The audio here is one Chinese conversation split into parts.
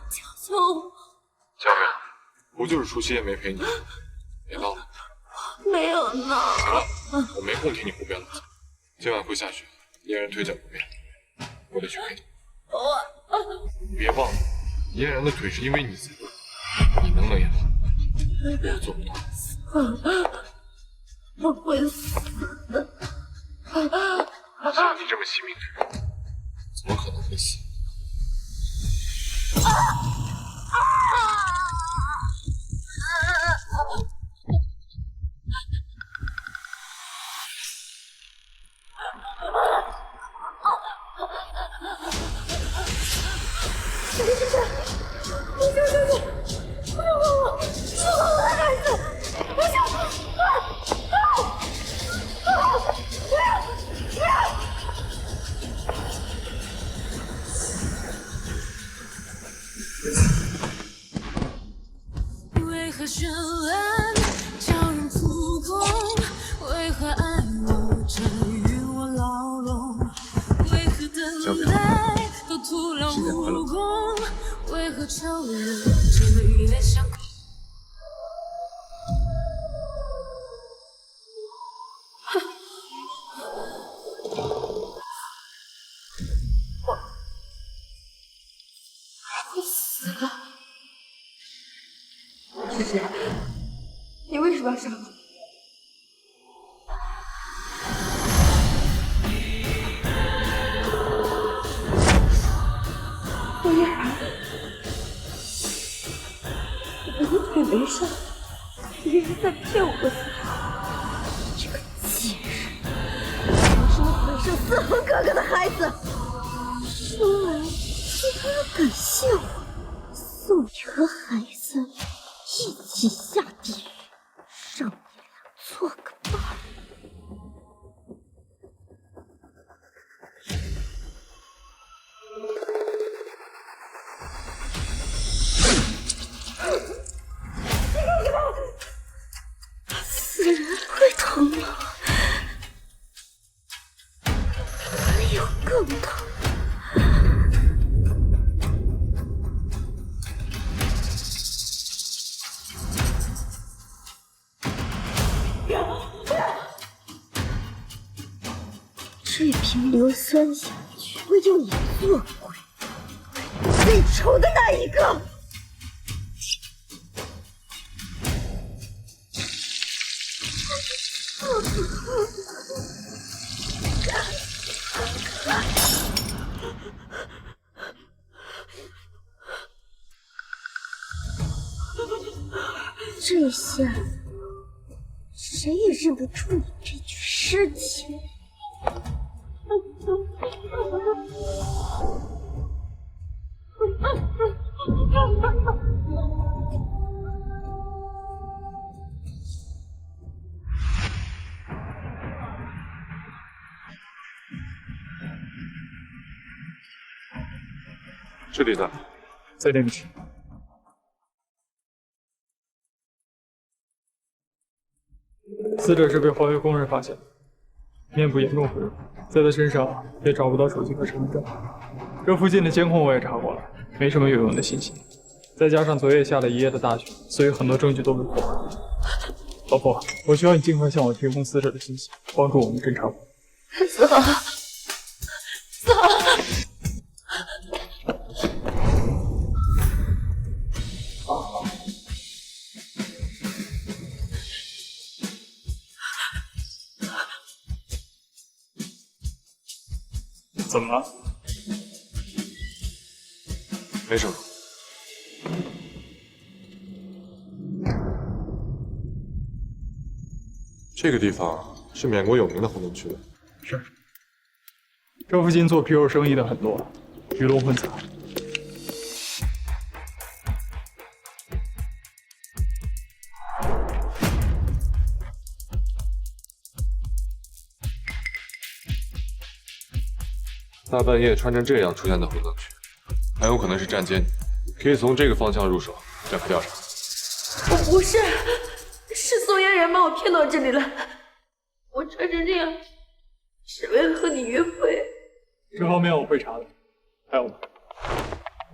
求求我！佳明，不就是除夕夜没陪你，别闹了。没有呢。行了，我没空听你胡编乱造。今晚会下雪，嫣然腿脚不便，我得去陪她。别忘了，嫣然的腿是因为你才断，你能冷眼旁观，我做不到。我会死的。像你这么惜命的人，怎么可能会死？为何绚烂叫人扑空？为何爱我这与我牢笼？为何等待都徒劳无功？为何超人这与爱相空？我死了。是谁？你为什么要杀我？顾嫣然，我的腿没伤，你是在骗我死？这个贱人，我是我本圣四魂哥哥的孩子，生来居然敢陷我，送你和孩子一起下地狱，让你俩做个伴儿。死人会疼吗？还有更疼。这瓶硫酸下去，我有你做鬼，最丑的那一个。这下谁也认不出你这具尸体。这里的，在那边。死者是被环卫工人发现的，面部严重毁容，在他身上也找不到手机和身份证。这附近的监控我也查过了，没什么有用的信息。再加上昨夜下了一夜的大雪，所以很多证据都被破坏。老婆，我需要你尽快向我提供死者的信息，帮助我们侦查。死了，死了！怎么了？没什么。这个地方是缅国有名的红灯区吧？是。这附近做皮肉生意的很多，鱼龙混杂。大半夜穿成这样出现在红灯区，很有可能是站街女，可以从这个方向入手展开调查。不是，是宋嫣然把我骗到这里了。我穿成这样，是为了和你约会。这方面我会查的。还有呢？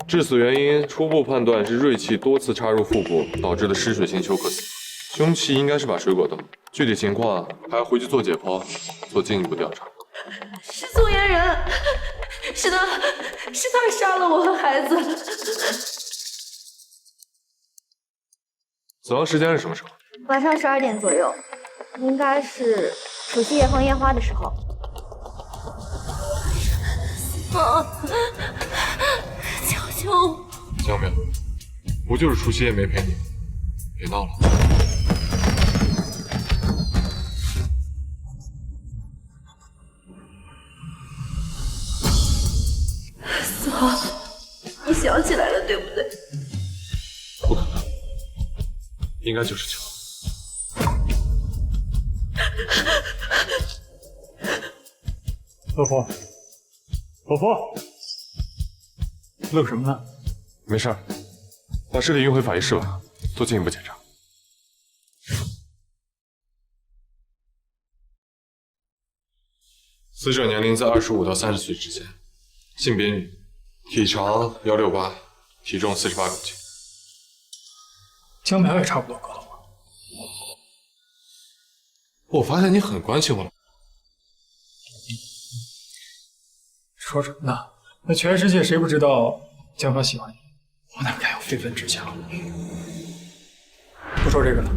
致死原因初步判断是锐器多次插入腹部导致的失血性休克死。凶器应该是把水果刀，具体情况还要回去做解剖，做进一步调查。是宋嫣然，是他杀了我和孩子。死亡时间是什么时候？晚上12点左右，应该是除夕夜放烟花的时候。求求我！江淼，不就是除夕夜没陪你，别闹了。四号，你想起来了对不对？不可能，应该就是巧。老婆，老婆，愣什么呢？没事儿，把尸体运回法医室吧，做进一步检查。死者年龄在25到30岁之间，性别女，体长168，体重48公斤。江苗也差不多够了吗？我发现你很关心我了。说什么呢？那全世界谁不知道江苗喜欢你？我哪敢有非分之想？不说这个了，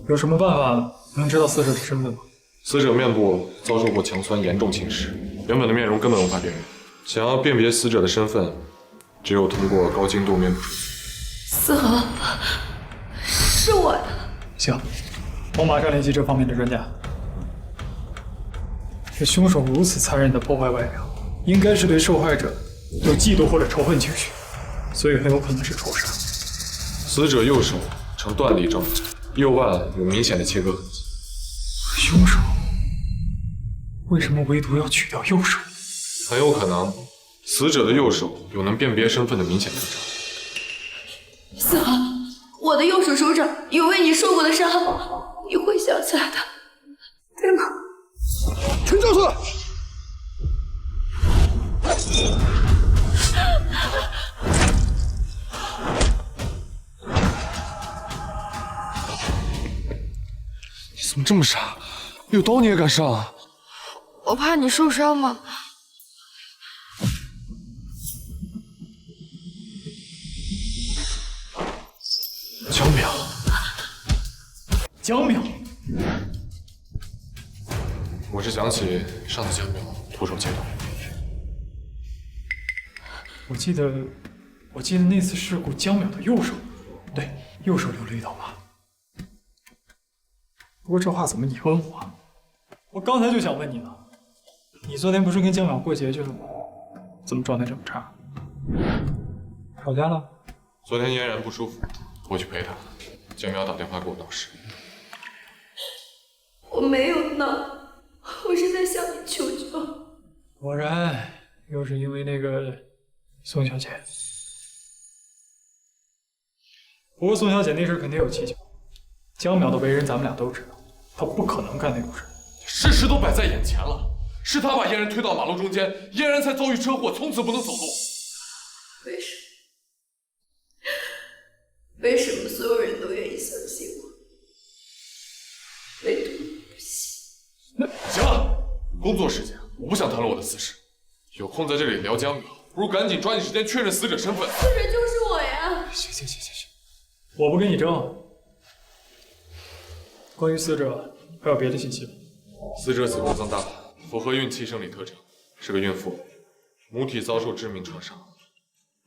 有什么办法能知道死者的身份吗？死者面部遭受过强酸严重侵蚀，原本的面容根本无法辨认。想要辨别死者的身份，只有通过高精度面部处理。四号，是我呀。行，我马上联系这方面的专家。这凶手如此残忍地破坏外表，应该是对受害者有嫉妒或者仇恨情绪，所以很有可能是仇杀。死者右手呈断力状，右腕有明显的切割痕迹。凶手为什么唯独要取掉右手？很有可能，死者的右手有能辨别身份的明显特征。四号，我的右手手掌有为你受过的伤，你会想起来的，对吗？全交出来！你怎么这么傻？有刀你也敢上？我怕你受伤嘛。江淼，江淼，我是想起上次江淼徒手切断。我记得那次事故，江淼的右手，对，右手留了一道疤。不过这话怎么你问我？我刚才就想问你呢。你昨天不是跟江淼过节去了吗？怎么状态这么差？吵架了？昨天嫣然不舒服，我去陪她。江淼打电话给我闹事。我没有闹，我是在向你求救。果然又是因为那个宋小姐。不过宋小姐那事肯定有蹊跷，江淼的为人咱们俩都知道，她不可能干那种事。事实都摆在眼前了，是他把嫣然推到马路中间，嫣然才遭遇车祸，从此不能走路。为什么？为什么所有人都愿意相信我，唯独你不信？行了，工作时间，我不想谈论我的私事。有空在这里聊江淼，不如赶紧抓紧时间确认死者身份。死者就是我呀！行，我不跟你争。关于死者还有别的信息吗？死者子宫增大，符合孕期生理特征，是个孕妇，母体遭受致命创伤，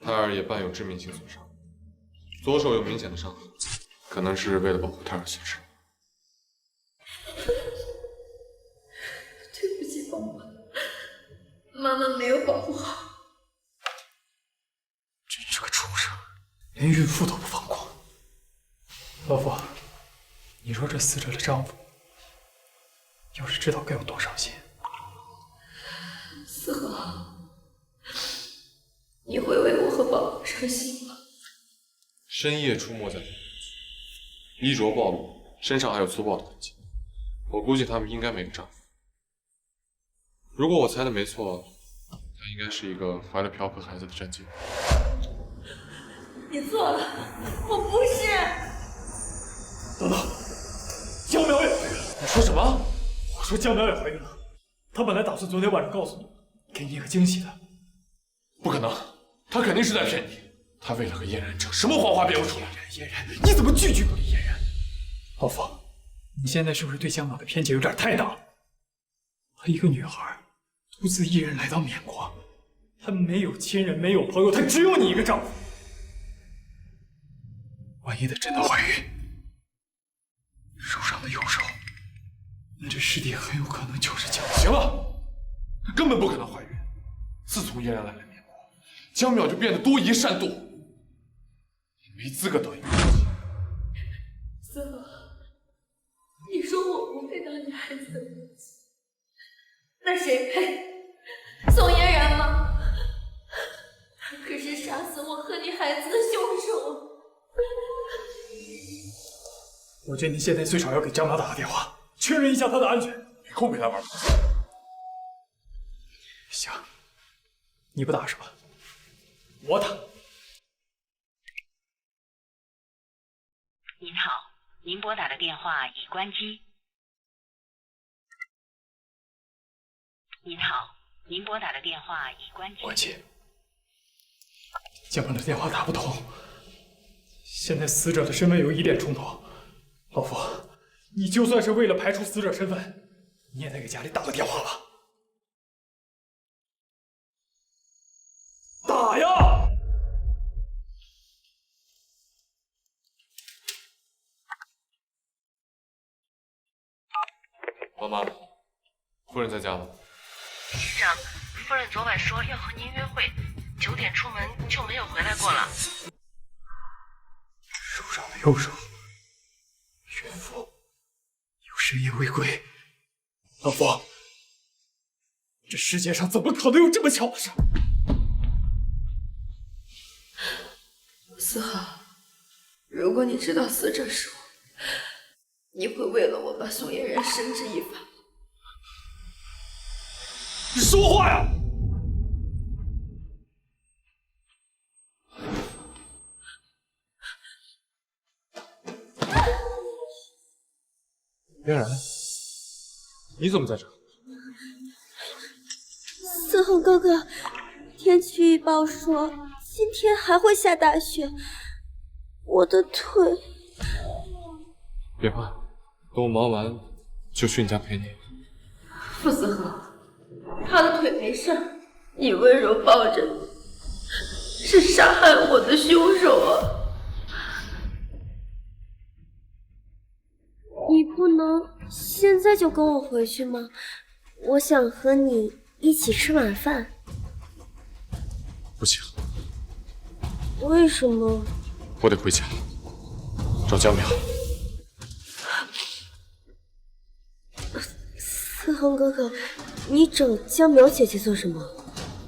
胎儿也伴有致命性损伤，左手有明显的伤痕，可能是为了保护胎儿所致。对不起，宝宝，妈妈没有保护好。真是个畜生，连孕妇都不放过。老傅，你说这死者的丈夫要是知道该有多伤心。四号，你会为我和宝宝伤心吗？深夜出没在这里，衣着暴露，身上还有粗暴的痕迹，我估计他们应该没有丈夫。如果我猜的没错，她应该是一个怀了嫖客孩子的战妓。你错了，我不是。等等，江淼也怀孕了。你说什么？我说江淼也怀孕了。她本来打算昨天晚上告诉你，给你个惊喜的。不可能，她肯定是在骗你。她为了和嫣然争，什么谎话编不出来。嫣然，你怎么句句不离嫣然？老冯，你现在是不是对江淼的偏见有点太大了？她一个女孩，独自一人来到缅国，她没有亲人，没有朋友，她只有你一个丈夫。万一她真的怀孕，手上的右手，那这尸体很有可能就是江淼。行了，她根本不可能怀孕。自从嫣然来了缅国，江淼就变得多疑善妒，你没资格当一个妻。思恒，你说我不配当你孩子的母亲，那谁配？宋嫣然吗？他可是杀死我和你孩子的凶手。我建议你现在最少要给江淼打个电话，确认一下他的安全。没空陪他玩。行，你不打是吧？我打。您好，您拨打的电话已关机。您好，您拨打的电话已关机。关机。江淼的电话打不通，现在死者的身份有疑点冲突。老傅，你就算是为了排除死者身份，你也得给家里打个电话吧。打呀！妈妈，夫人在家吗？医生，夫人昨晚说要和您约会，9点出门就没有回来过了。手上的右手，孕妇又深夜未归。老傅，这世界上怎么可能有这么巧的事？思恒，如果你知道死者是我，你会为了我把宋嫣然绳之以法吗？你说话呀！嫣然，你怎么在这？思恒哥哥，天气预报说今天还会下大雪，我的腿……别怕，等我忙完就去你家陪你。傅思恒，他的腿没事，你温柔抱着你，是杀害我的凶手啊！你不能现在就跟我回去吗？我想和你一起吃晚饭。不行，为什么？我得回家找江淼。思恒哥哥，你找江淼姐姐做什么？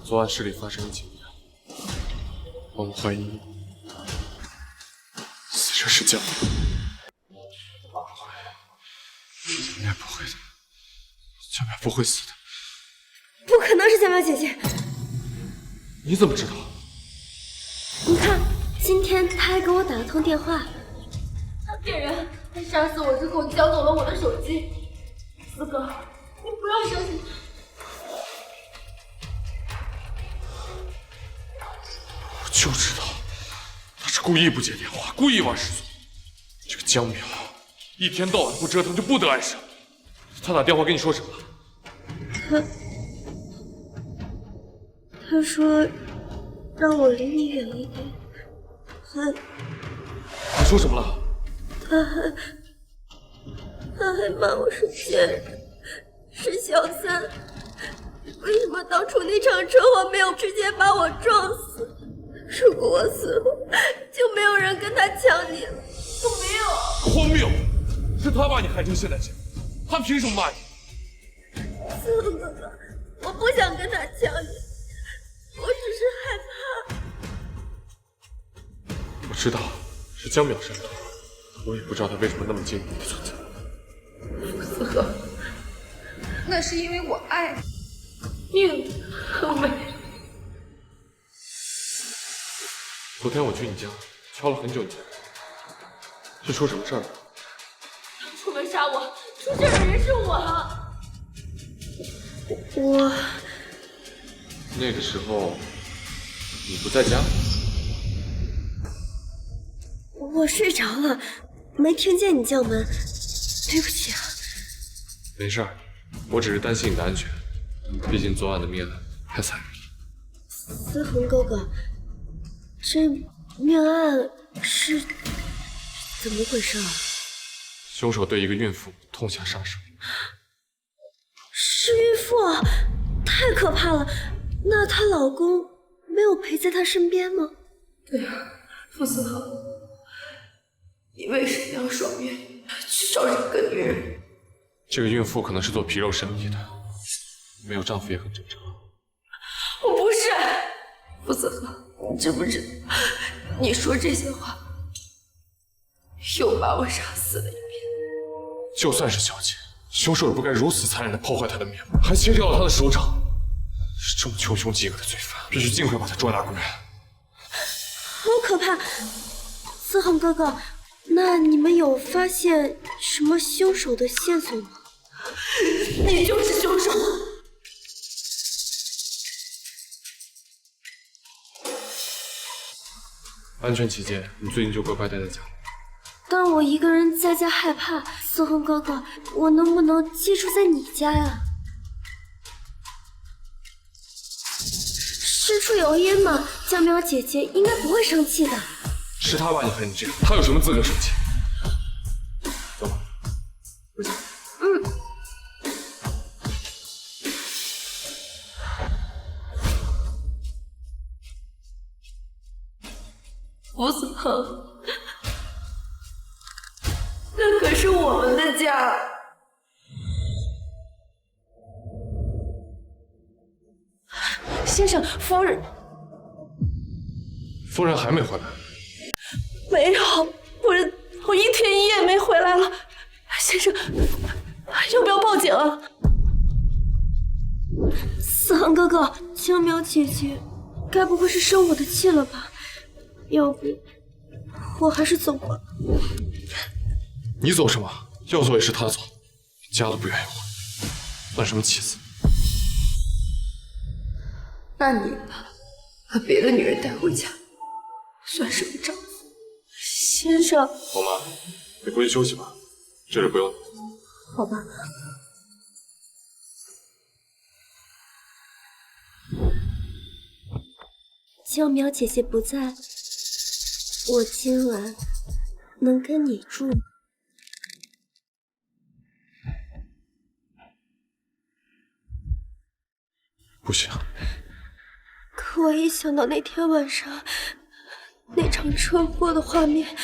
昨晚市里发生一起命案，我们怀疑死者是江淼。应该不会的，江淼不会死的。不可能是江淼姐姐！你怎么知道？你看，今天她还给我打了通电话。她骗人，她杀死我之后抢走了我的手机。四哥，你不要相信我就知道，他是故意不接电话，故意玩失踪。这个江淼一天到晚不折腾就不得安生。他打电话跟你说什么？他说让我离你远一点，你说什么了？他还骂我是贱人，是小三。为什么当初那场车祸没有直接把我撞死？如果我死了，就没有人跟他抢你了。我没有。荒谬！是他把你害成现在这样，他凭什么骂你？思恒哥哥，我不想跟他抢你，我只是害怕。我知道是江淼杀的，我也不知道他为什么那么介意你的存在。思恒，那是因为我爱你。面很美。昨天我去你家，敲了很久你才开，是出什么事儿了？出门杀我，出事的人是我。我那个时候你不在家。我睡着了，没听见你叫门，对不起啊。没事儿，我只是担心你的安全，毕竟昨晚的命案太残忍了。思恒哥哥，这命案是怎么回事啊？凶手对一个孕妇痛下杀手。是孕妇啊，太可怕了。那她老公没有陪在她身边吗？对啊，傅思恒，你为什么要双冤去找这个女人？这个孕妇可能是做皮肉生意的，没有丈夫也很正常。我不是，傅思恒，你知不知道，你说这些话，又把我杀死了一遍。就算是小姐，凶手也不该如此残忍地破坏她的面目，还切掉了她的手掌。是这么穷凶极恶的罪犯，必须尽快把他捉拿归案。好可怕！思恒哥哥，那你们有发现什么凶手的线索吗？你就是凶手！安全起见，你最近就乖乖待在家里。但我一个人在家害怕，思恒哥哥，我能不能寄住在你家呀？事出有因嘛，江苗姐姐应该不会生气的。是他把你害成这样，他有什么资格生气？走吧，回家。傅思恒，那可是我们的家。先生，夫人，夫人还没回来。没有，夫人，我一天一夜没回来了。先生，要不要报警啊？思恒哥哥，江苗姐姐，该不会是生我的气了吧？要不，我还是走吧。你走什么？要走也是他走，家都不愿意回，算什么妻子？那你把别的女人带回家，算什么丈夫？先生，宝妈，你回去休息吧，这里不用你。好吧。江苗姐姐不在，我今晚能跟你住吗？不行。可我一想到那天晚上那场车祸的画面，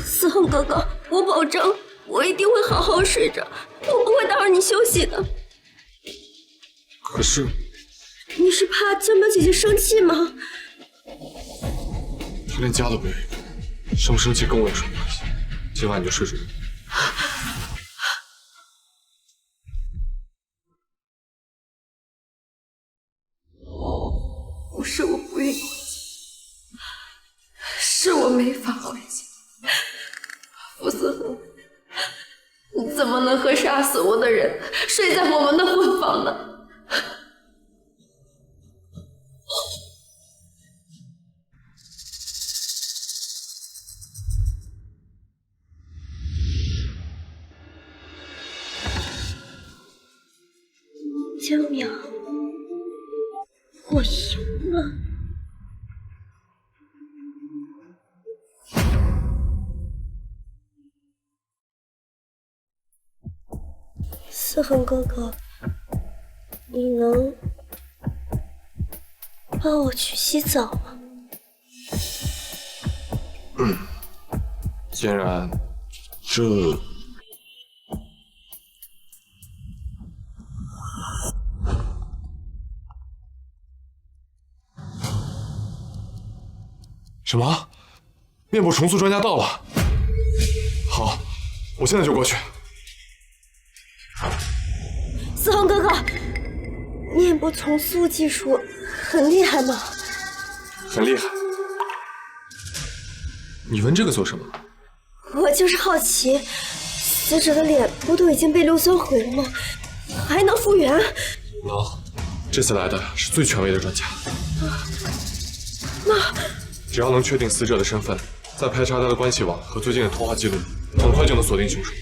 思恒哥哥，我保证，我一定会好好睡着，我不会打扰你休息的。可是，你是怕江苗姐姐生气吗？她连家都不愿意回，生不生气跟我有什么关系？今晚你就睡睡。不是我不愿意回家，是我没法回家。傅思恒，你怎么能和杀死我的人睡在我们的婚房呢？江苗，我赢了。思恒哥哥，你能帮我去洗澡吗？既然这……什么？面部重塑专家到了。好，我现在就过去。思恒哥哥，面部重塑技术很厉害吗？很厉害。你问这个做什么？我就是好奇，死者的脸不都已经被硫酸毁了吗？还能复原？能。这次来的是最权威的专家。那只要能确定死者的身份，再排查他的关系网和最近的通话记录，很快就能锁定凶手。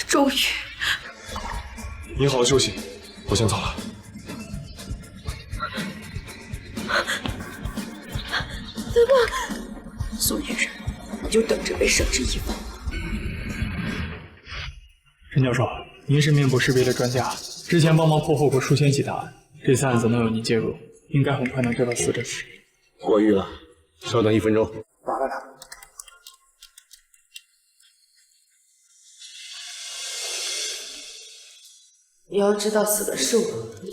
终于。你好好休息，我先走了。怎么？宋嫣然，你就等着被绳之以法。陈教授，您是面部识别的专家，之前帮忙破获过数千起大案，这次案子能有您介入，应该很快能知道死者是谁。过誉了，稍等1分钟。打了他。你要知道死的是我，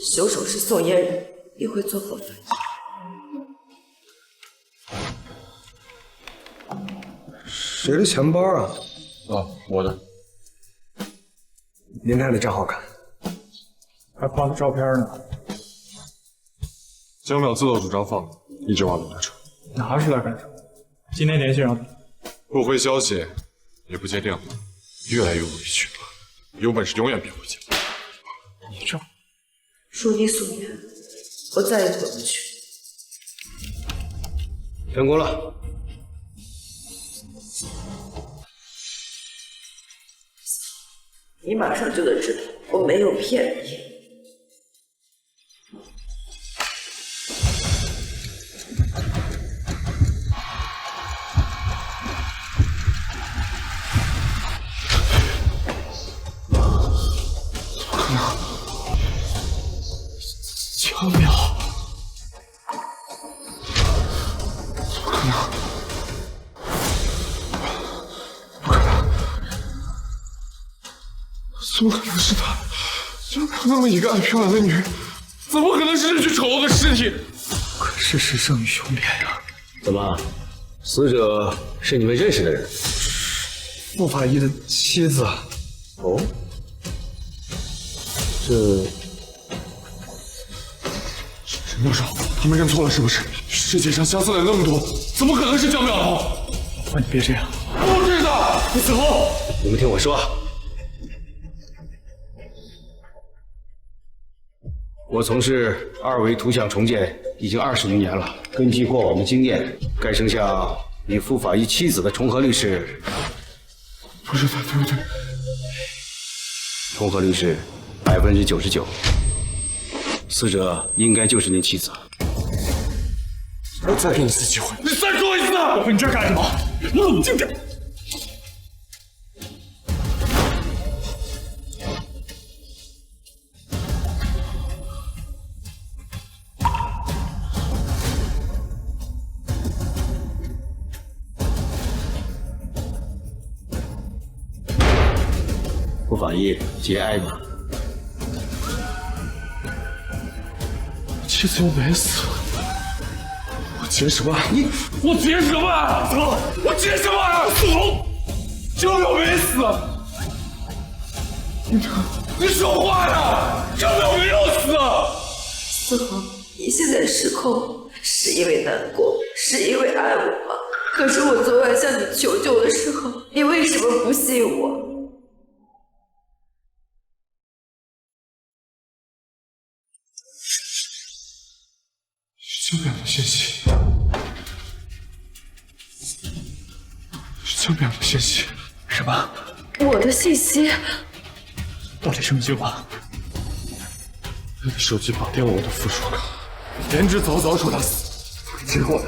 凶手是宋嫣然，你会作何反应？谁的钱包啊？我的。您看这真好看。还发了照片呢。江淼自作主张放的，一直挖留着。拿出来干什么？今天联系上他。不回消息，也不接电话，越来越委屈了。有本事永远别回家。你这恕你所愿，我再也回不去。成功了。你马上就能知道，我没有骗你。江淼，怎么可能是她？江淼那么一个爱漂亮的女人，怎么可能是这具丑陋的尸体？可事实胜于雄辩呀！怎么，死者是你们认识的人？傅法医的妻子。哦，这陈教授，他们认错了是不是？世界上相似的人那么多，怎么可能是江淼头？你别这样，不是的，你死后。你们听我说，我从事2维图像重建已经20余年了。根据过往的经验，该生像与傅法医妻子的重合率是……不是的，对不对？重合率是99%。死者应该就是您妻子。我再给你一次机会，你再说我一次！我问你这干什么？冷静点。傅法医节哀吧。妻子又没死，我结什么？我结什么？走！我结什么？走！江淼没死，你说话呀！江淼没有死。思恒，你现在失控，是因为难过，是因为爱我吗？可是我昨晚向你求救的时候，你为什么不信我？江淼的信息，是江淼的信息。什么？我的信息？到底什么情况？他的手机绑定了我的附属卡，言之凿凿说他死，结果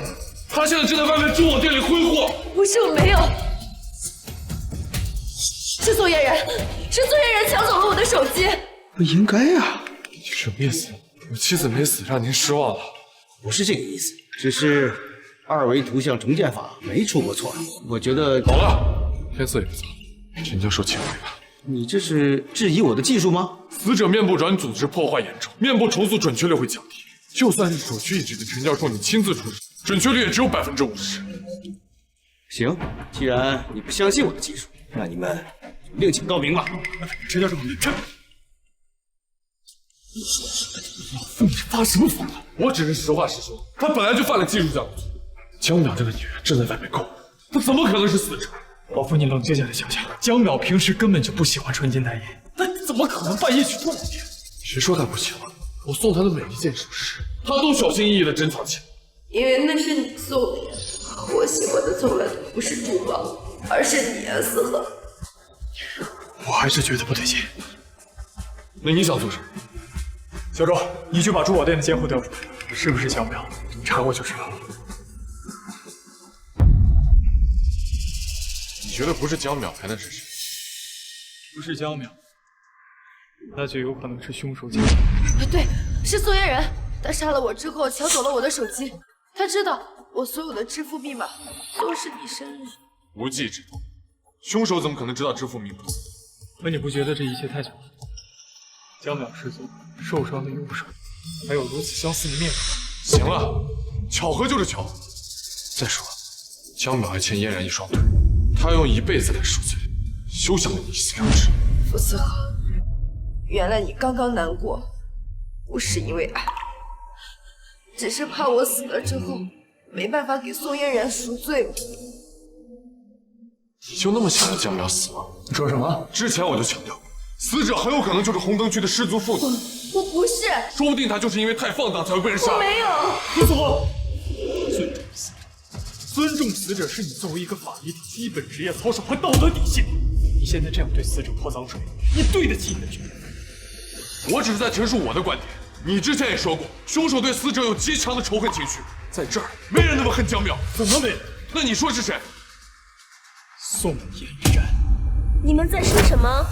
他现在正在外面住我店里挥霍。不是，我没有，是宋嫣然，是宋嫣然抢走了我的手机。不应该呀！你什么意思？我妻子没死，让您失望了？不是这个意思，只是2维图像重建法没出过错。我觉得好了，天色也不早，陈教授请回吧。你这是质疑我的技术吗？死者面部软组织破坏严重，面部重塑准确率会降低。就算是首屈一指的陈教授你亲自处理，准确率也只有50%。行，既然你不相信我的技术，那你们就另请高明吧。陈教授，这老夫，你发什么疯啊？我只是实话实说，他本来就犯了技术上的错。江淼这个女人正在外面勾引，她怎么可能是死者？老夫，你冷静下来想想，江淼平时根本就不喜欢穿金戴银，那你怎么可能半夜去动店？谁说她不喜欢？我送她的每一件首饰，她都小心翼翼地珍藏起来。因为那是你送的，我喜欢的从来都不是珠宝，而是你啊，思恒。我还是觉得不对劲。那你想做什么？小周，你去把珠宝店的监控调出来，是不是江淼？查过就知道了。你觉得不是江淼还能是谁？不是江淼，那就有可能是凶手江对，是宋嫣然。他杀了我之后抢走了我的手机，他知道我所有的支付密码都是你生日。无忌知道，凶手怎么可能知道支付密码？可你不觉得这一切太巧了？江淼失踪，受伤的右手，还有如此相似的面孔。行了，巧合就是巧合。再说了，江淼还欠嫣然一双腿，他要用一辈子来赎罪，休想跟你一死了之。傅思恒，原来你刚刚难过，不是因为爱，只是怕我死了之后没办法给宋嫣然赎罪。你就那么想要江淼死吗？你说什么？之前我就强调，死者很有可能就是红灯区的失足妇女，我不是，说不定他就是因为太放荡才会被人杀。我没有。傅思恒，尊重死者是你作为一个法医的基本职业操守和道德底线。你现在这样对死者泼脏水，你对得起你的权利？我只是在陈述我的观点。你之前也说过，凶手对死者有极强的仇恨情绪，在这儿没人那么恨江淼。怎么没人？那你说是谁？宋嫣然。你们在说什么？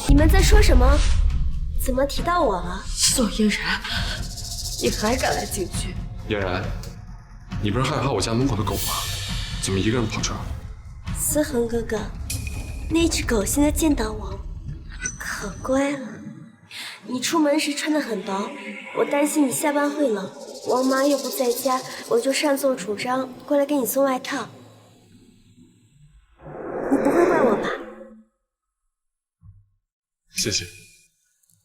你们在说什么？怎么提到我了？宋嫣然，你还敢来警局？嫣然，你不是害怕我家门口的狗吗？怎么一个人跑这儿？思恒哥哥，那只狗现在见到我，可乖了。你出门时穿得很薄，我担心你下班会冷。王妈又不在家，我就擅作主张过来给你送外套。你不会怪我吧？谢谢，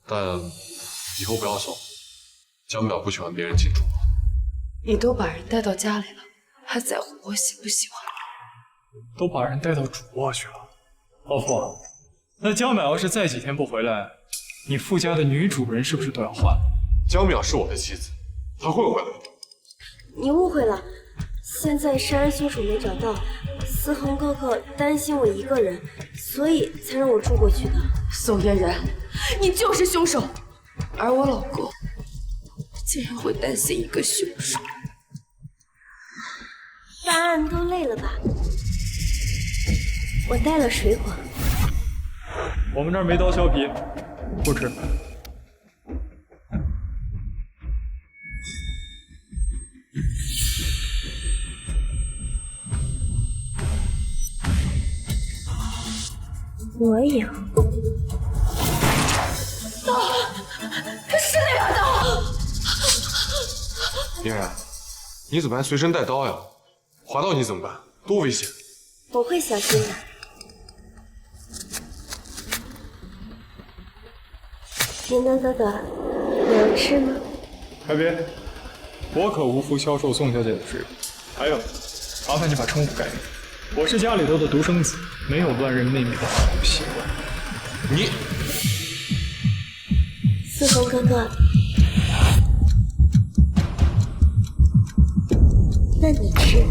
但以后不要送。江淼不喜欢别人进厨房。你都把人带到家里了，还在乎我喜不喜欢？都把人带到主卧去了。老傅，那江淼要是再几天不回来，你傅家的女主人是不是都要换了？江淼是我的妻子，她会回来的。你误会了，现在杀人凶手没找到，思恒哥哥担心我一个人，所以才让我住过去的。宋嫣然，你就是凶手，而我老公竟然会担心一个凶手。办案都累了吧？我带了水果。我们这儿没刀削皮，不吃。我有。刀，是那把刀。嫣然，你怎么还随身带刀呀？划到你怎么办？多危险！我会小心的。明灯哥哥，有吃吗？开边，我可无福消受宋小姐的水果。还有，麻烦你把称呼改名。我是家里头的独生子，没有乱认妹妹的好习惯。你，思恒哥哥，那你吃。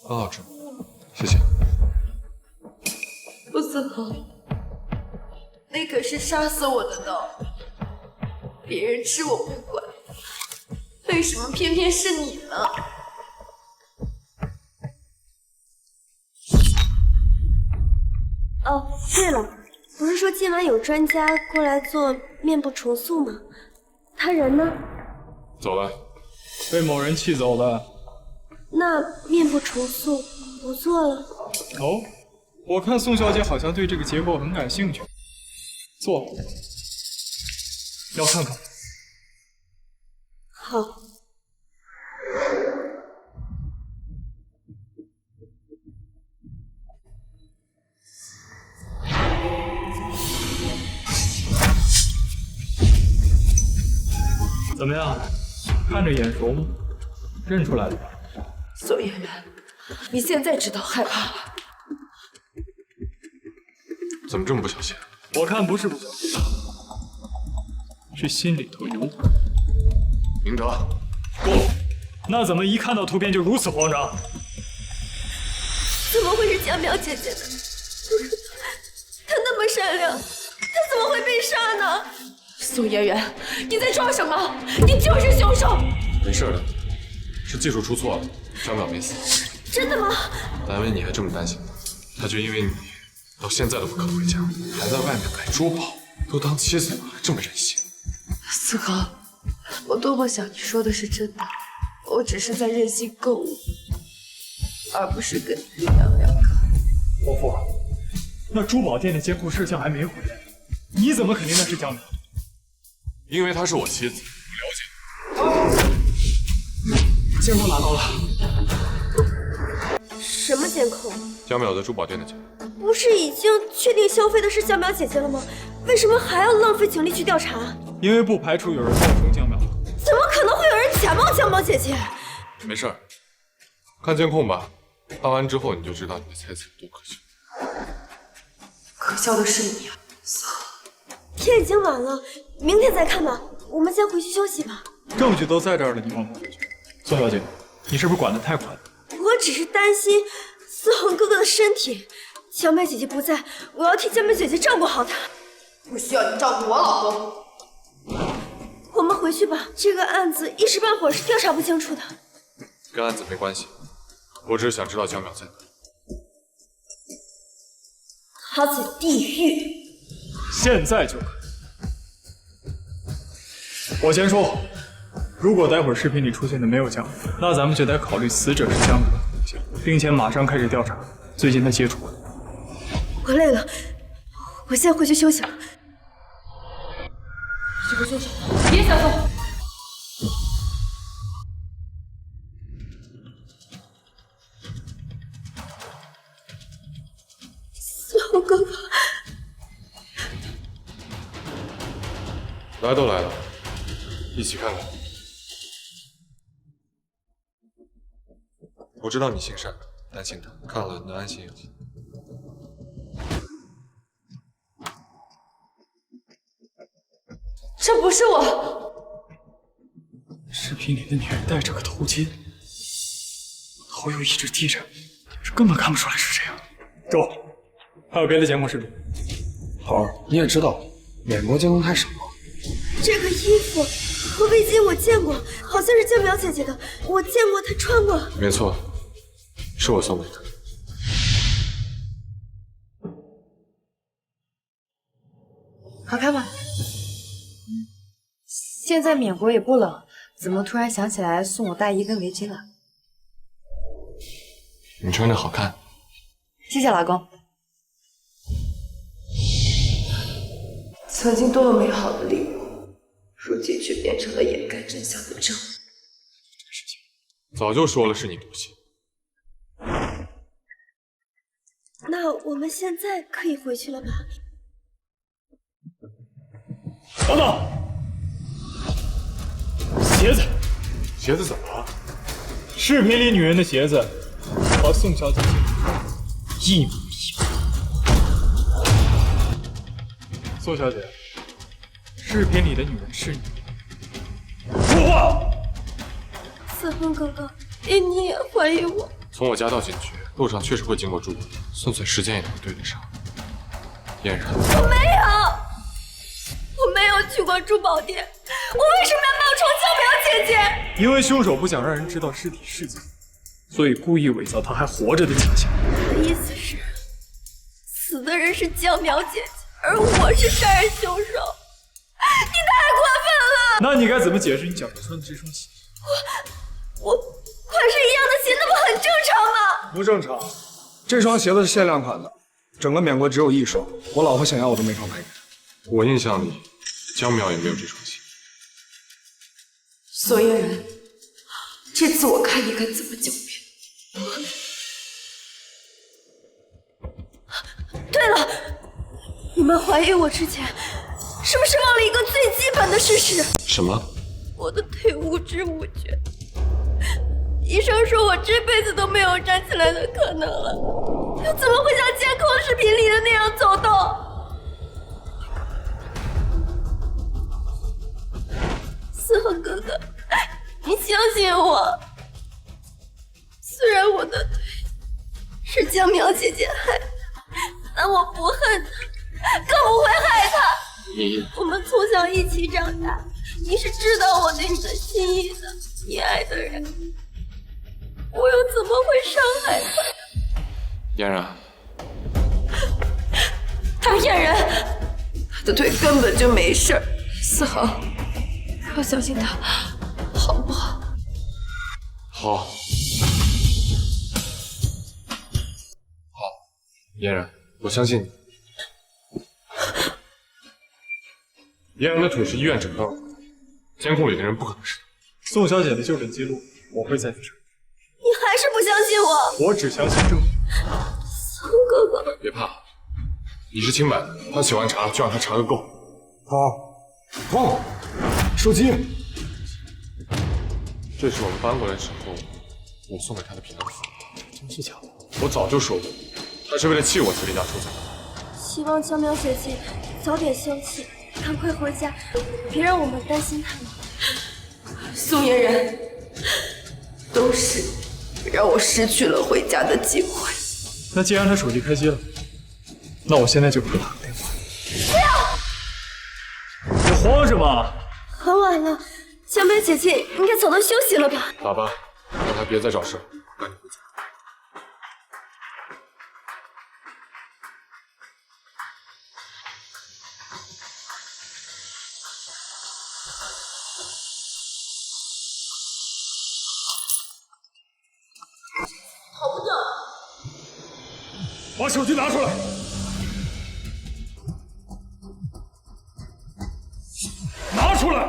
很好吃，谢谢。陆思恒，那可是杀死我的刀，别人吃我不管，为什么偏偏是你呢？哦，对了，不是说今晚有专家过来做面部重塑吗？他人呢？走了。被某人气走了。那面部重塑不做了？哦，我看宋小姐好像对这个结构很感兴趣。做，要看看。好。怎么样？看着眼熟吗？认出来了吧？宋嫣然，你现在知道害怕了？怎么这么不小心？我看不是不小心，是心里头有鬼。明德，够了！那怎么一看到图片就如此慌张？怎么会是江淼姐姐呢？她那么善良，她怎么会被杀呢？宋嫣然，你在装什么？你就是凶手！没事的，是技术出错了，张淼没死。真的吗？单位你还这么担心呢？他就因为你，到现在都不肯回家，还在外面买珠宝，都当妻子了，还这么任性。思恒，我多么想你说的是真的，我只是在任性购物，而不是跟你两个。伯父，那珠宝店的监控摄像还没回来，你怎么肯定那是江淼？因为她是我妻子，我了解。监控拿到了。什么监控？江淼在珠宝店的监控。不是已经确定消费的是江淼姐姐了吗？为什么还要浪费警力去调查？因为不排除有人冒充江淼。怎么可能会有人假冒江淼姐姐？没事儿，看监控吧。看完之后你就知道你的猜测有多可笑。可笑的是你啊！天已经晚了，明天再看吧。我们先回去休息吧。证据都在这儿了，你往哪回去？宋小姐，你是不是管得太宽了？我只是担心思恒哥哥的身体。江淼姐姐不在，我要替江淼姐姐照顾好她。不需要你照顾我老公。我们回去吧，这个案子一时半会儿是调查不清楚的。跟案子没关系，我只是想知道江淼在哪。他在地狱。现在就可以。我先说，如果待会儿视频里出现的没有江淼，那咱们就得考虑死者是江淼的可能性，并且马上开始调查最近他接触过的。我累了，我先回去休息了。这个凶手，别想走！思恒哥哥，来都来了，一起看看。我知道你心善，担心他，看了能安心一些。这不是我。视频里的女人戴着个头巾，头又一直低着，根本看不出来是谁啊！周，还有别的监控视频？好儿，你也知道，美国监控太少了。这个衣服和围巾我见过，好像是江淼姐姐的，我见过她穿过。没错，是我送给他。好看吗？现在缅国也不冷，怎么突然想起来送我大衣跟围巾了？你穿着好看。谢谢老公。曾经多么美好的礼物，如今却变成了掩盖真相的证物。早就说了是你毒气。那我们现在可以回去了吧？等等，鞋子，鞋子怎么了？视频里女人的鞋子和宋小姐一模一样。宋小姐，视频里的女人是你。说话！思恒哥哥，你也怀疑我？从我家到警局，路上确实会经过珠宝店，算算时间也能对得上。嫣然，我没有去过珠宝店，我为什么要冒充江苗姐姐？因为凶手不想让人知道尸体是自己，所以故意伪造他还活着的假象。你的意思是，死的人是江苗姐姐，而我是杀人凶手？你太过分了！那你该怎么解释你脚上穿的这双鞋？我款式一样的鞋，那不很正常吗？不正常，这双鞋子是限量款的，整个缅国只有1双，我老婆想要我都没法买给她。我印象里，江苗也没有这双鞋。宋嫣然，这次我看你敢怎么狡辩。对了，你们怀疑我之前，是不是忘了一个最基本的事实？什么？我的腿无知无觉。医生说我这辈子都没有站起来的可能了，又怎么会像监控视频里的那样走动？思恒哥哥，你相信我，虽然我的腿是江苗姐姐害的，但我不恨她，更不会害她。我们从小一起长大，你是知道我对你的心意的，你爱的人，我又怎么会伤害他？嫣然，他是骗人，他的腿根本就没事儿。思恒，要相信他，好不好？好，好，嫣然，我相信你。嫣然的腿是医院整到的，监控里的人不可能是他。宋小姐的就诊记录我会再去查，你还是不相信我？我只相信证据。宋哥哥，别怕，你是清白的，他喜欢查就让他查个够。好，手机。这是我们搬过来之后我送给他的平安符，真是假的？我早就说过，他是为了气我才离家出走的。希望江苗姐姐早点休息，赶快回家，别让我们担心她了。宋嫣然，都是让我失去了回家的机会。那既然他手机开机了，那我现在就给他打个电话。不要！你慌什么？很晚了，江苗姐姐应该早都休息了吧？打吧，让他别再找事，赶紧回家。把手机拿出来！拿出来！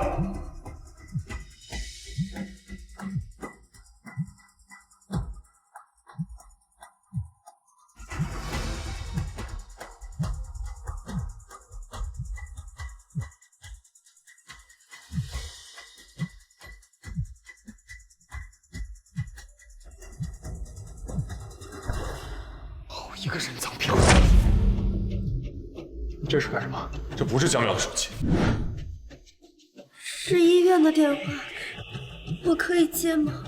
好一个人赃票！你这是干什么？这不是江苗的手机，是医院的电话，我可以接吗？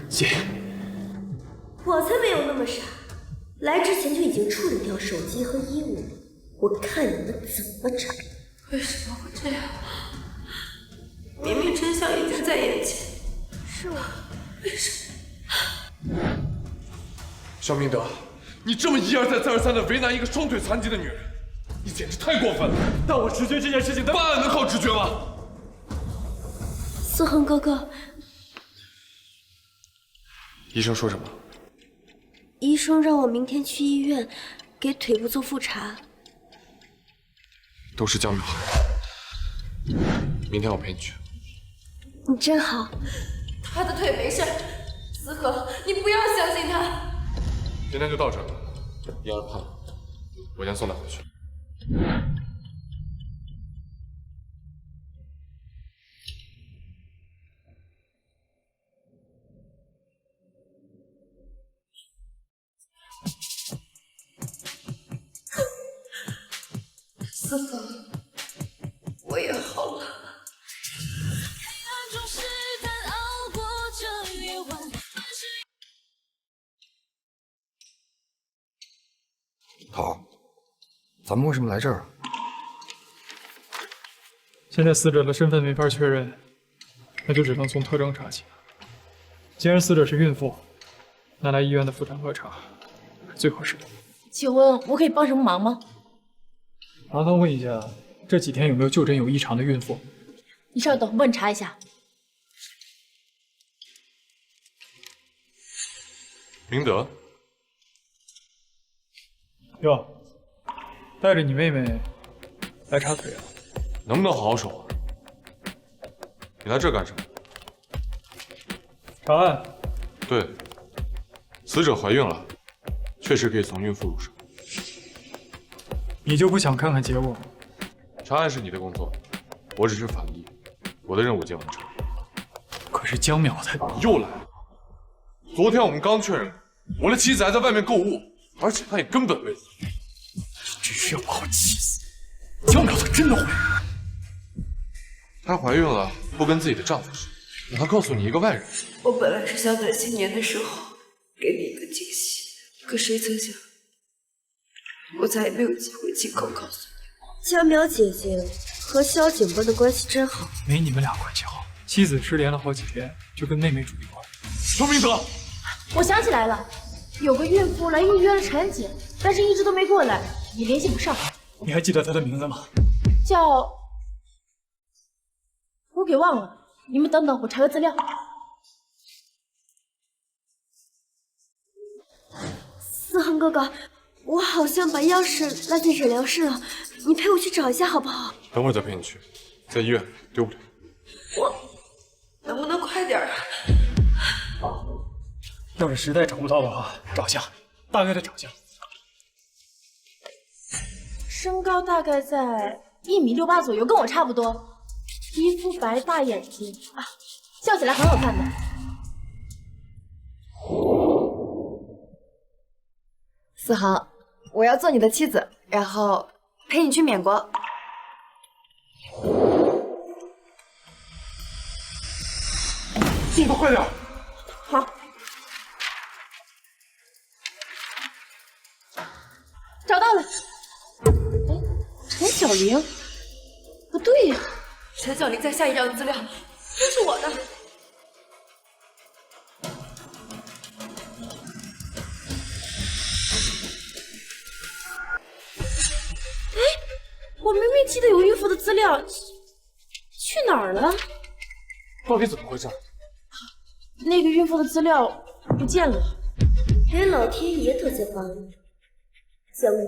接。我才没有那么傻，来之前就已经处理掉手机和衣物了。我看你们怎么查。为什么会这样？明明真相已经在眼前。是我，为什么？肖明德，你这么一而再再而三的为难一个双腿残疾的女人，你简直太过分了。但我直觉这件事情的办案能靠直觉吗？思恒哥哥，医生说什么？医生让我明天去医院给腿部做复查。都是江苗。明天我陪你去。你真好。他的腿没事，思恒，你不要相信他。今天就到这儿，嫣然怕了，我先送她回去。思恒，我也好了。桃，咱们为什么来这儿？现在死者的身份没法确认，那就只能从特征查起。既然死者是孕妇，那来医院的妇产科查是最合适的。请问我可以帮什么忙吗？麻烦问一下，这几天有没有就诊有异常的孕妇？你稍等，我帮你查一下。明德，哟，带着你妹妹来查腿啊？能不能好好说话？你来这干什么？查案。对，死者怀孕了，确实可以从孕妇入手。你就不想看看结果吗？查案是你的工作，我只是法医，我的任务已经完成。可是江淼才……又来了。昨天我们刚确认，我的妻子还在外面购物，而且她也根本未死。只需要把我气死。江淼她真的怀孕？她怀孕了，不跟自己的丈夫说，让她告诉你一个外人。我本来是想等新年的时候给你一个惊喜，可谁曾想，我再也没有机会亲口告诉你。江淼姐姐和萧景波的关系真好。没你们俩关系好，妻子失联了好几天，就跟妹妹住一块。邱明德，我想起来了，有个孕妇来预约了产检，但是一直都没过来，也联系不上。你还记得她的名字吗？叫……我给忘了。你们等等，我查个资料。思恒哥哥，我好像把钥匙落在诊疗室了，你陪我去找一下好不好？等会儿再陪你去，在医院丢不了。能不能快点啊？要是实在找不到的话，长相，大概的长相。身高大概在1.68米左右，跟我差不多。皮肤白，大眼睛啊，笑起来很好看的。思恒，我要做你的妻子，然后陪你去缅国。速度快点！好。找到了。哎，陈小玲，不对呀。陈小玲在下一张资料，这是我的。哎，我明明记得有孕妇的资料，去哪儿了？到底怎么回事？那个孕妇的资料不见了。连老天爷都在帮你，江宇，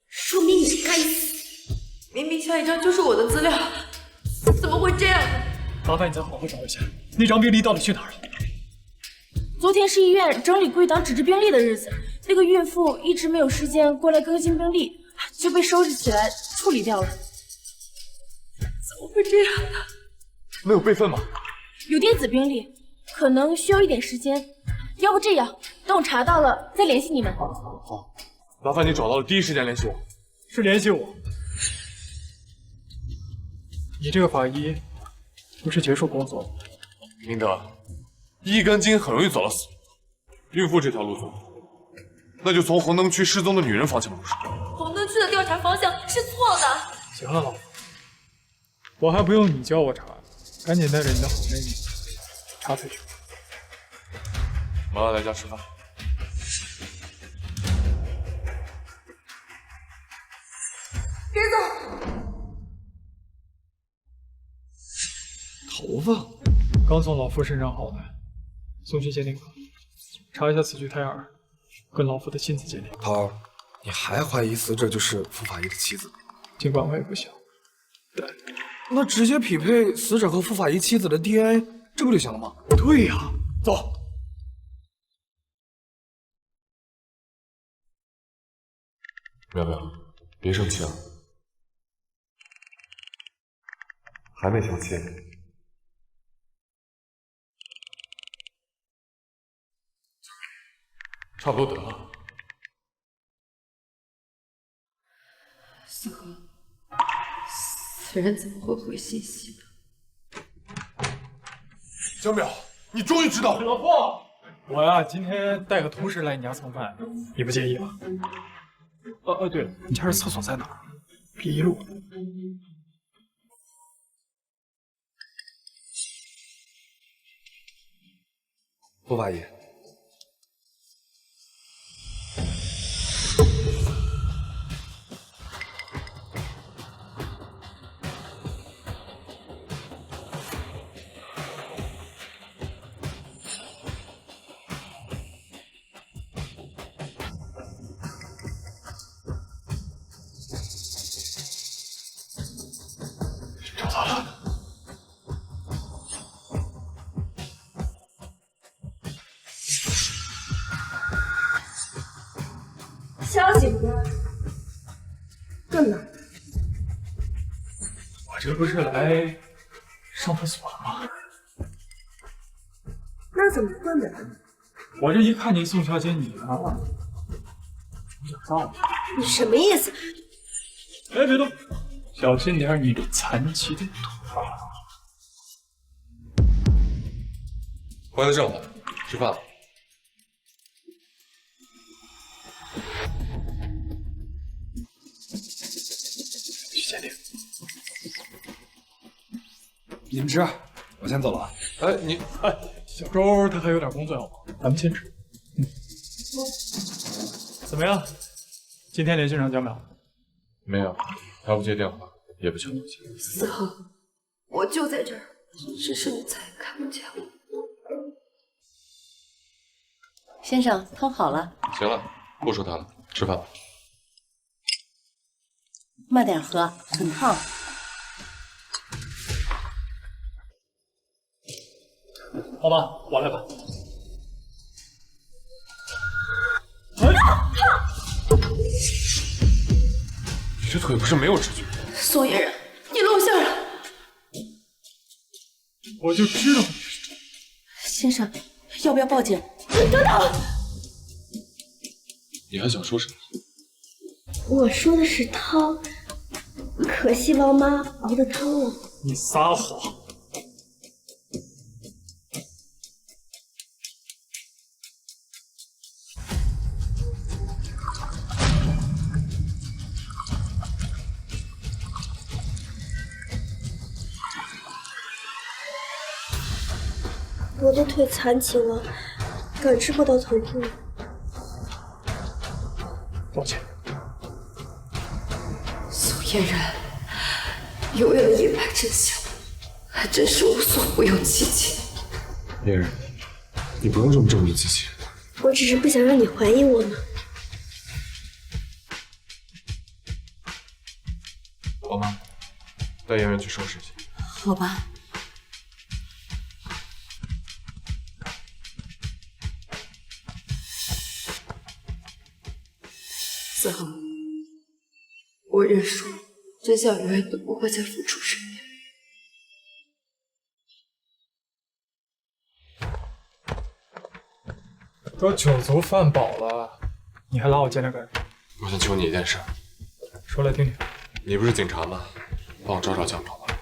说明你该死。明明下一张就是我的资料，怎么会这样呢？麻烦你再好好找一下，那张病历到底去哪儿了？昨天是医院整理归档纸质病历的日子，那个孕妇一直没有时间过来更新病历，就被收拾起来处理掉了。怎么会这样呢？没有备份吗？有电子病历，可能需要一点时间。要不这样，等我查到了再联系你们。好，麻烦你找到了第一时间联系我。是联系我。你这个法医不是结束工作吗？明德，一根筋很容易走到死。孕妇这条路走，那就从红灯区失踪的女人方向入手。红灯区的调查方向是错的。行了，老婆，我还不用你教我查，赶紧带着你的好妹妹查腿去。妈妈来家吃饭。别走！头发刚从老夫身上薅来，送去鉴定科，查一下此具胎儿跟老夫的亲子鉴定。桃儿，你还怀疑死者就是傅法医的妻子？尽管我也不想，但那直接匹配死者和傅法医妻子的 DNA， 这不就行了吗？对呀，走。苗苗，别生气啊，还没生气。差不多得了。思恒，此人怎么会回信息呢？江淼，你终于知道了。老婆，我呀今天带个同事来你家蹭饭，你不介意吧？对了，你家这厕所在哪儿？别路。傅法医，找到了。萧警官，干嘛？我这不是来上厕所的吗？那怎么关门？我这一看你宋小姐你呢，我想造你什么意思？哎，别动，小心点你这残疾的腿。回来正好，吃饭了。去鉴定。你们吃，我先走了。哎，小周他还有点工作要忙，咱们先吃。怎么样？今天联系上江淼？没有，他不接电话，也不想道歉。思恒，我就在这儿，只是你再也看不见我。先生，汤好了，行了，不说他了，吃饭吧。慢点喝，很烫。好吧，我来吧。你这腿不是没有知觉？宋嫣然，你露馅了！我就知道你是这。先生，要不要报警？等等，你还想说什么？我说的是汤，可惜王妈熬的汤了。你撒谎！我的腿残疾了，感知不到疼痛。抱歉。宋嫣然，永远的隐瞒真相，还真是无所不用其极。嫣然，你不用这么证明自己。我只是不想让你怀疑我嘛。好吗？带嫣然去收拾一下。好吧。思恒，我认输，真相永远都不会在父主身边。都酒足饭饱了，你还拉我进来干什么？我想求你一件事。说来听听。你不是警察吗？帮我找找江淼吧。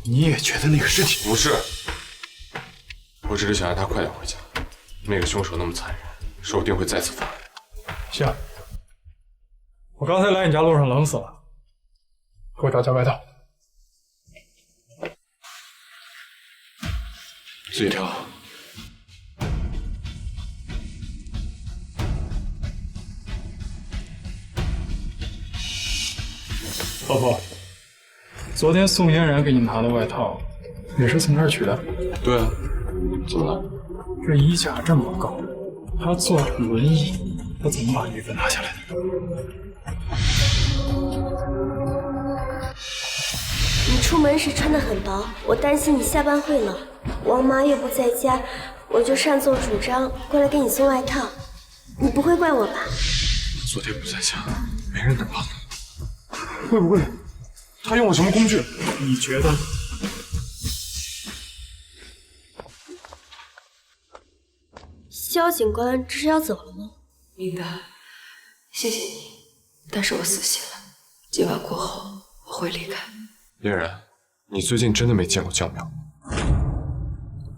你也觉得那个尸体不是？我只是想让他快点回家。那个凶手那么残忍，说不定会再次犯案。行。我刚才来你家路上冷死了，给我找件外套。自己挑。老婆，昨天宋嫣然给你拿的外套，也是从这儿取的？对啊，怎么了？这衣架这么高，他坐轮椅，他怎么把衣服拿下来的？你出门时穿得很薄，我担心你下班会冷。王妈又不在家，我就擅作主张过来给你送外套。你不会怪我吧？昨天不在家，没人能帮他。会不会他用了什么工具？你觉得？萧警官这是要走了吗？明白，谢谢你，但是我死心了。今晚过后我会离开。嫣然，你最近真的没见过江淼？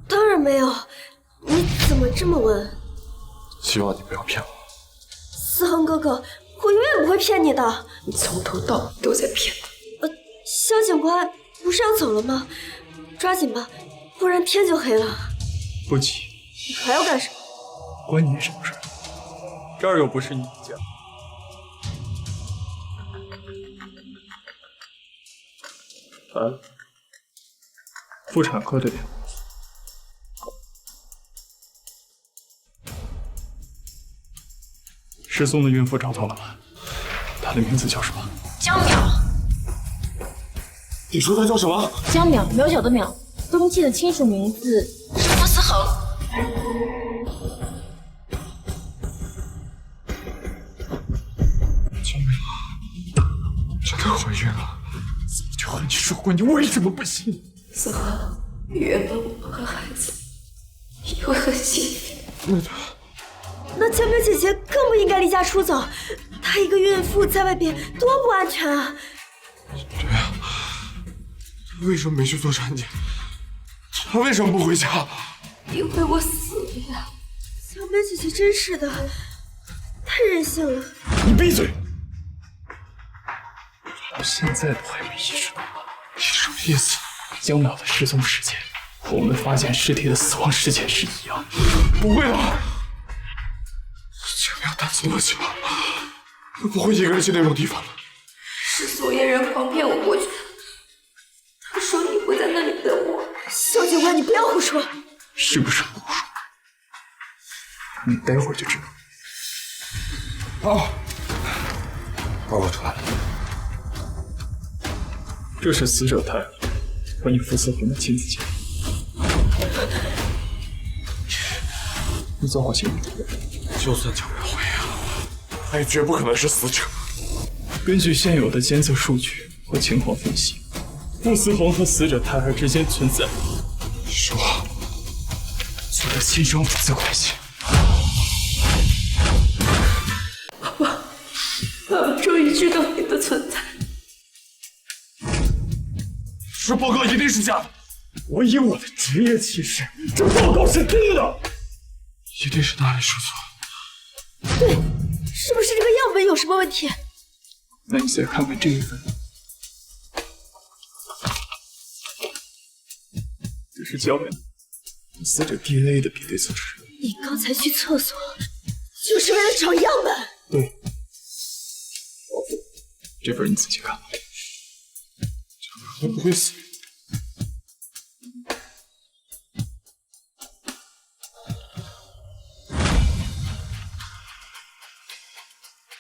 当然没有，你怎么这么问？希望你不要骗我。思恒哥哥，我永远不会骗你的。你从头到尾都在骗我。肖警官不是要走了吗？抓紧吧，不然天就黑了。不急，你还要干什么？关你什么事？这儿又不是你家。来了，妇产科的电话。失踪的孕妇找到了吗？她的名字叫什么？江淼。你说她叫什么？江淼，渺小的淼。登记的亲属名字是傅思恒。江淼，真的怀孕了？早就和你说过，你为什么不信？思恒，原本我和孩子也会很幸福。那江淼姐姐更不应该离家出走，她一个孕妇在外边多不安全啊！对呀，为什么没去做产检？她为什么不回家？因为我死了呀！江淼姐姐真是的，太任性了。你闭嘴！到现在都还没意识到吗？你什么意思？江淼的失踪时间和我们发现尸体的死亡时间是一样。不会的，江淼单从了家，她不会一个人去那种地方了。是宋嫣然诓骗我过去的。他说你会在那里等我。肖警官，你不要胡说。是不是胡说？你待会儿就知道。啊，报告出来了。这是死者泰尔和你傅思恒的亲子鉴定。你做好心理准备。就算江淼怀孕了，她也绝不可能是死者。根据现有的监测数据和情况分析，傅思恒和死者泰尔之间存在说亲生父子关系。爸爸终于知道你的存在。这报告一定是假的，我以我的职业气势，这报告是对的。一定是哪里说错了。对，是不是这个样本有什么问题？那你再看看这一份，这是江淼死者 DNA 的比对测试。你刚才去厕所就是为了找样本？对，这份你仔细看吧。会不会死？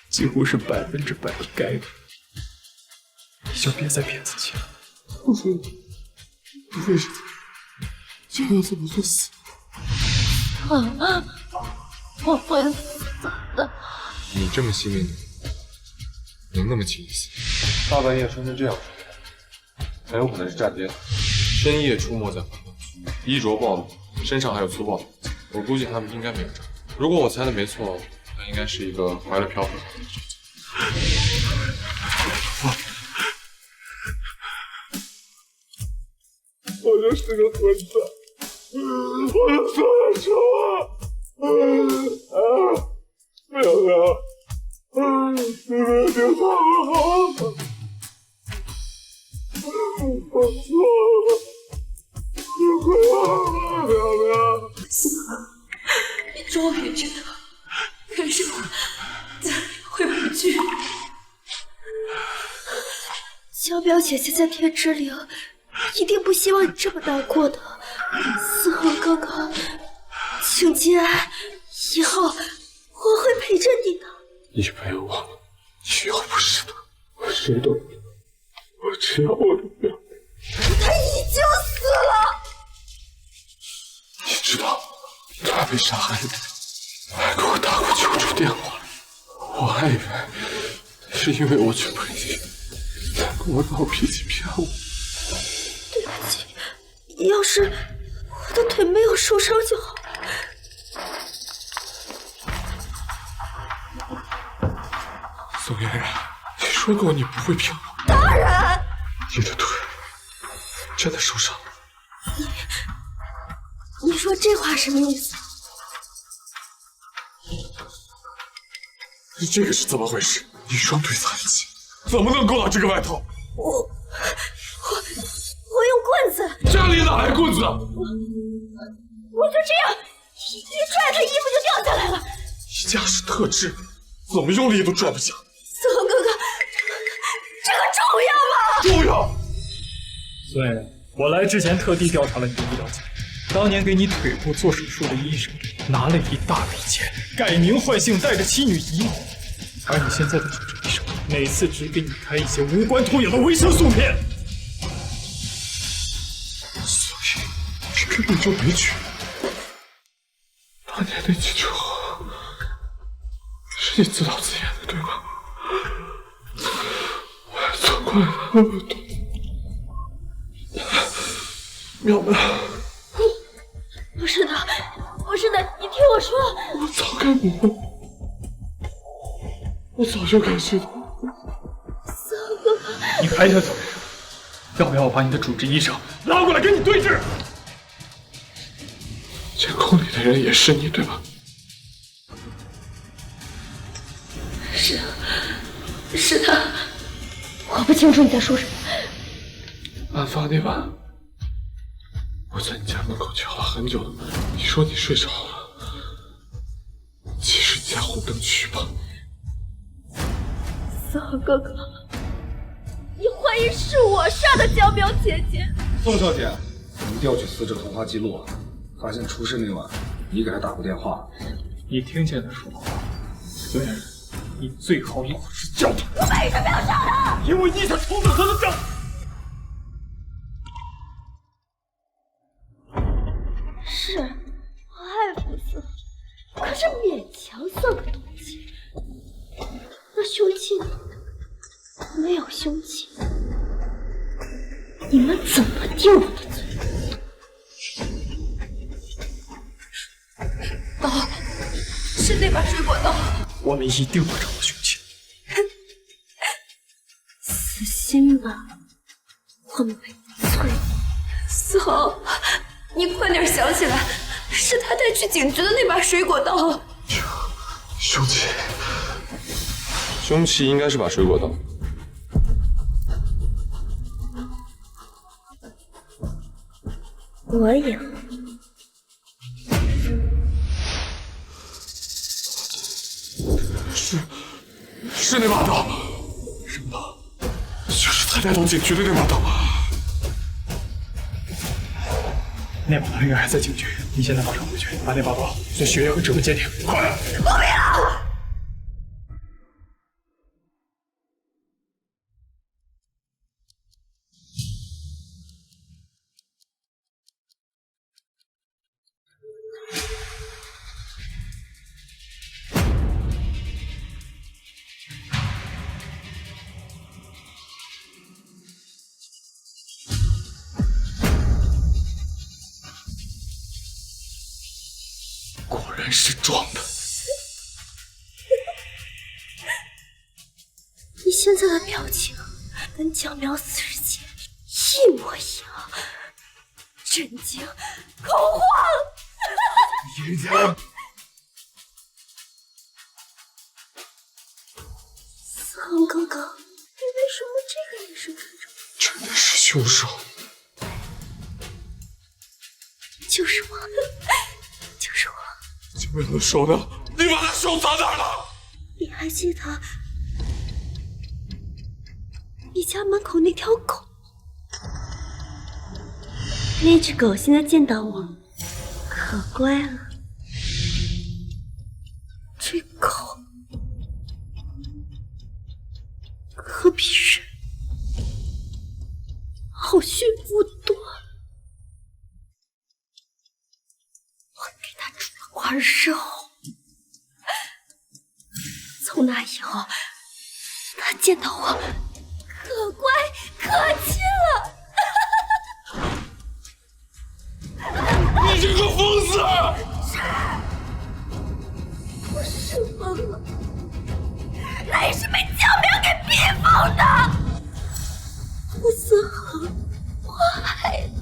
几乎是100%的概率，你就别再骗自己了。为什么？江淼怎么会死？我会死的。你这么细腻的，能那么轻易死？大半夜穿成这样，很有可能是站街，深夜出没在环岛区，衣着暴露，身上还有粗暴的痕迹。我估计他们应该没有诈骗。如果我猜的没错，他应该是一个怀了嫖客的小姐。我就是个混蛋，我的所有仇没有了，你们别放我好吗？我错了，你回我吧，苗苗。你终于知道为什么家里会不聚。江淼姐姐在天之灵一定不希望你这么难过的。思恒哥哥，请节哀，以后我会陪着你的。你陪我，你以后不是的，我谁都不要，我只要我的苗苗。他已经死了。你知道他被杀害的，还给我打过救助电话，我还以为是因为我去陪你，才跟我闹脾气骗我。对不起，要是我的腿没有受伤就好。宋嫣然，你说过你不会骗我。当然。你的腿真的受伤了。你说这话什么意思？这个是怎么回事？一双腿残疾，怎么能够到这个外头？我用棍子，家里哪来棍子？我就这样一拽，他衣服就掉下来了。你家是特制，怎么用力都拽不下。思恒哥哥，这个重要吗？重要。孙嫣然，我来之前特地调查了你的医疗记录，当年给你腿部做手术的医生拿了一大笔钱，改名换姓，带着妻女移民。而你现在的主治医生，每次只给你开一些无关痛痒的维生素片。所以你根本就没去。当年那几句话是你自导自演的，对吧？我还错怪了那么多。淼淼，不是的，不是的，你听我说。我早该明白，我早就该知道。你还想怎么样？要不要我把你的主治医生拉过来跟你对峙？监控里的人也是你，对吧？是他。我不清楚你在说什么。案发那晚，我在你家门口敲了很久的门，你说你睡着了，其实你在红灯区吧？思恒哥哥，你怀疑是我杀的江淼姐姐？宋小姐，我们调取死者通话记录，发现出事那晚你给他打过电话。你听见他说的话，孙嫣然，你最好老实交代。我为什么要杀他？因为你想冲走他的账。是，我爱慕思恒，可是勉强算个动机。那凶器呢？没有凶器，你们怎么定我的罪？刀，是那把水果刀。我们一定会找到凶器。死心吧，我们被摧。思恒，你快点想起来，是他带去警局的那把水果刀。凶器，凶器应该是把水果刀。我有。是那把刀，什么刀？就是他带到警局的那把刀。那把刀应该还在警局，你现在马上回去，把那把刀做血液和指纹鉴定，快！我不要。果然是装的。你现在的表情跟江淼死之前一模一样，震惊、恐慌。叶家，思恒哥哥，你为什么这个眼神看着我？真的是凶手。就是我，就是我。江淼的手呢？你把他手藏哪儿了？你还记得你家门口那条狗？那只狗现在见到我，可乖了。这狗可比人好驯服多了。我给它煮了块肉，从那以后，它见到我可乖可亲了。你这个疯子！我是疯了，那也是被江淼给逼疯的。思恒，我爱你，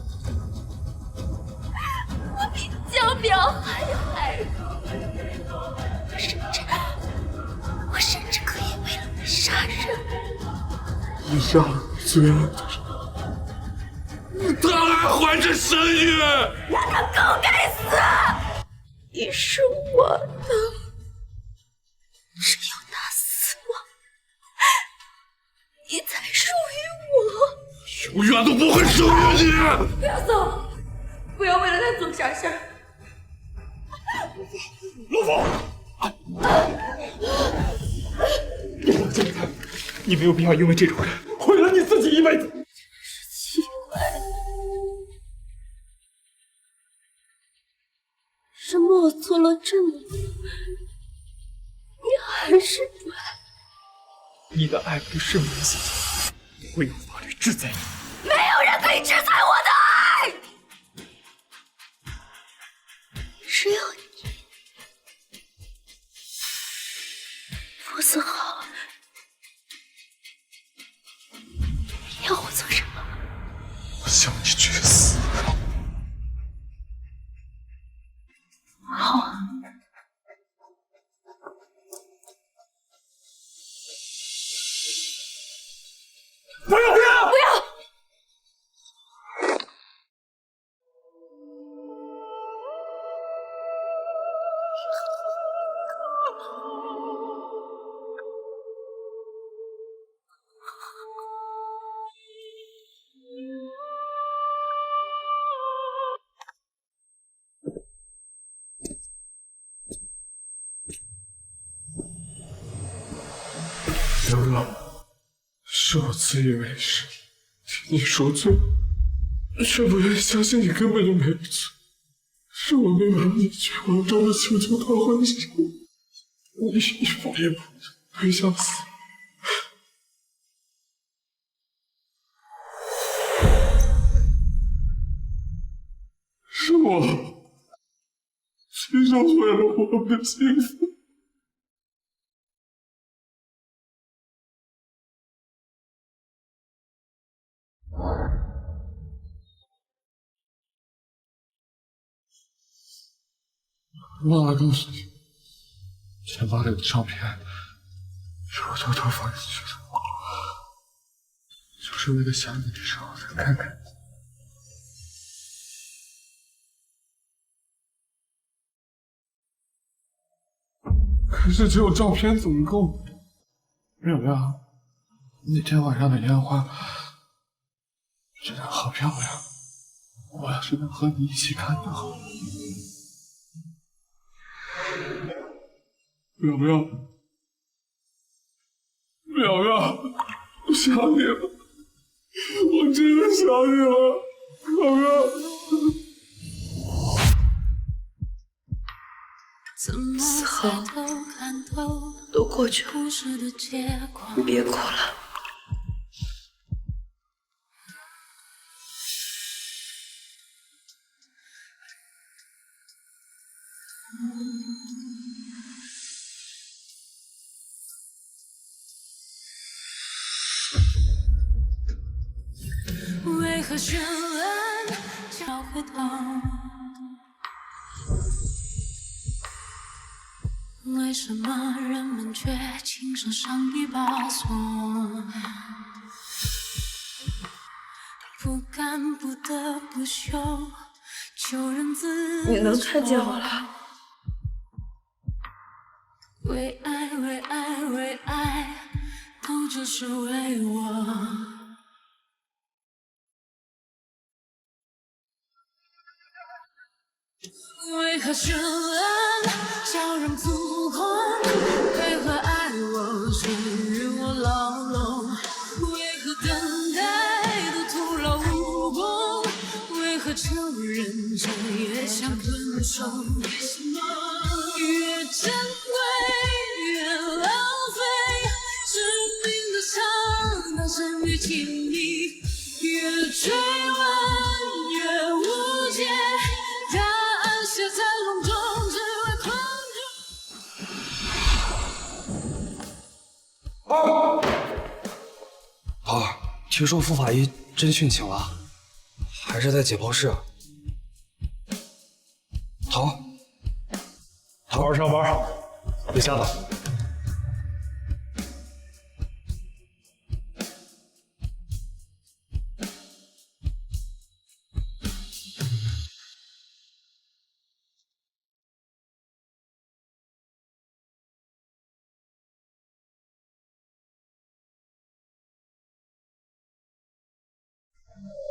我比江淼还爱你，我甚你杀了最爱的人，他还怀着身孕，让他狗该死！你是我的，只有他死了，你才属于我，永远都不会属于你！不要走，不要为了他做傻事儿。陆总，你没有必要因为这种人毁了你自己一辈子。奇怪，什么我做了这么多，你还是不爱？你的爱不是没死的，会有法律制裁你。没有人可以制裁我的爱，只有你。傅思豪，你要我做什么？我向你去死！好啊。不要！不要！不要！瑶瑶，是我自以为是，替你赎罪，却不愿相信你根本就没有罪。是我没把你绝望中的求救当回事，你一步一步推向死。是我亲手毁了我们的幸福。忘了告诉你，钱包里的照片是我偷偷放进去的，就是为了想你的时候再看看。可是只有照片怎么够？妙妙，那天晚上的烟花真的好漂亮，我要是能和你一起看就好。淼淼，淼淼，我想你了，我真的想你了，淼淼。思豪，都过去了，你别哭了。为何绚烂叫回头？为什么人们却轻手上一把锁？不甘不得不休，求人自你能看见我了？为爱为爱为爱，都只是为我。为何绚烂叫人足狂？为何爱我是与我牢笼？为何等待都徒劳无功？为何承认着也想分手？为什么越珍贵越浪费？致命的伤到生于情意，越追问越无解。写在笼中，只为困住。啊！听说傅法医真殉情了，还是在解剖室。桃，好好上班，别瞎打。